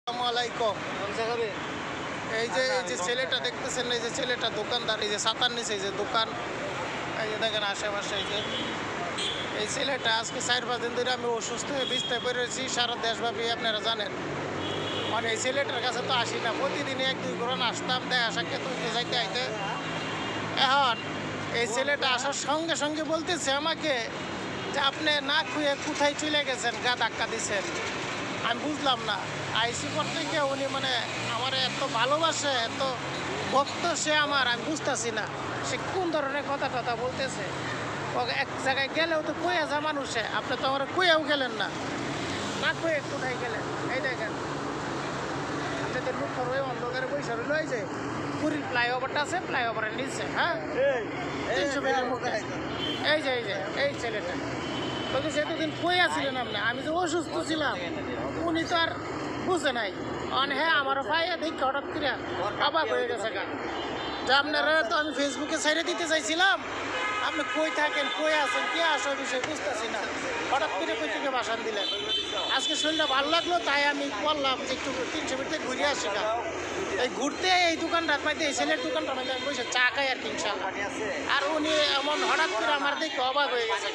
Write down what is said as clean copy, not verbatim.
আসসালামাইকুম। এই যে ছেলেটা দেখতেছেন, এই যে ছেলেটা দোকানদার, এই যে ছাতার নিচে এই যে দোকান, এই যে দেখেন আশেপাশে এই ছেলেটা আজকে 4-5 দিন ধরে আমি অসুস্থ হয়ে বিছনায় পড়েছি, সারা দেশব্যাপী আপনারা জানেন। মানে এই ছেলেটার কাছে তো আসি না, প্রতিদিনই 1-2 করে আসতাম, দেখা সাক্ষাৎ হইতে যাইতে আইতে। এখন এই ছেলেটা আসার সঙ্গে সঙ্গে বলতেছে আমাকে যে আপনি না খুঁয়ে কোথায় চলে গেছেন, গা ধাক্কা দিচ্ছেন। আমি বুঝলাম না, আইসি পর থেকে উনি মানে আমার এত ভালোবাসে, এত ভক্ত সে আমার, আমি বুঝতেছি না সে কোন ধরনের কথা টথা বলতেছে। এক জায়গায় গেলেও তো কয়ে যা মানুষে, আপনি তো আমার কয়েও গেলেন না, না কয়ে কোথায় গেলেন। এই দেখেন আপনাদের মুখ ওই অন্ধকারে বৈশা রইল, এই যে পুরীর ফ্লাইওভারটা আছে, ফ্লাইওভারের নিচে, হ্যাঁ 300 মিটার মধ্যে। এই যে এই ছেলেটা বলতে সে এতদিন কই আসছিলেন আপনি, আমি যে অসুস্থ ছিলাম উনি তো আর বুঝে নাই। হ্যাঁ আমারও পাইয়া দেখে হঠাৎ করে অবাক হয়ে গেছে গা, যে আপনারা তো আমি ফেসবুকে ছেড়ে দিতে চাইছিলাম, আপনি কই থাকেন, কই আছেন, কে আসো বিষয় বুঝতেছি না, হঠাৎ করে কই থেকে বাসান দিলেন। আজকে শরীরটা ভালো লাগলো তাই আমি বললাম যে একটু 300 মিটার ঘুরে আসি না। এই ঘুরতে এই দোকানটার মধ্যে, এই ছেলের দোকানটার মধ্যে আমি বসে চা খাই আর কি ইনশাল্লাহ। আর উনি এমন হঠাৎ করে আমার দেখে অবাক হয়ে গেছে।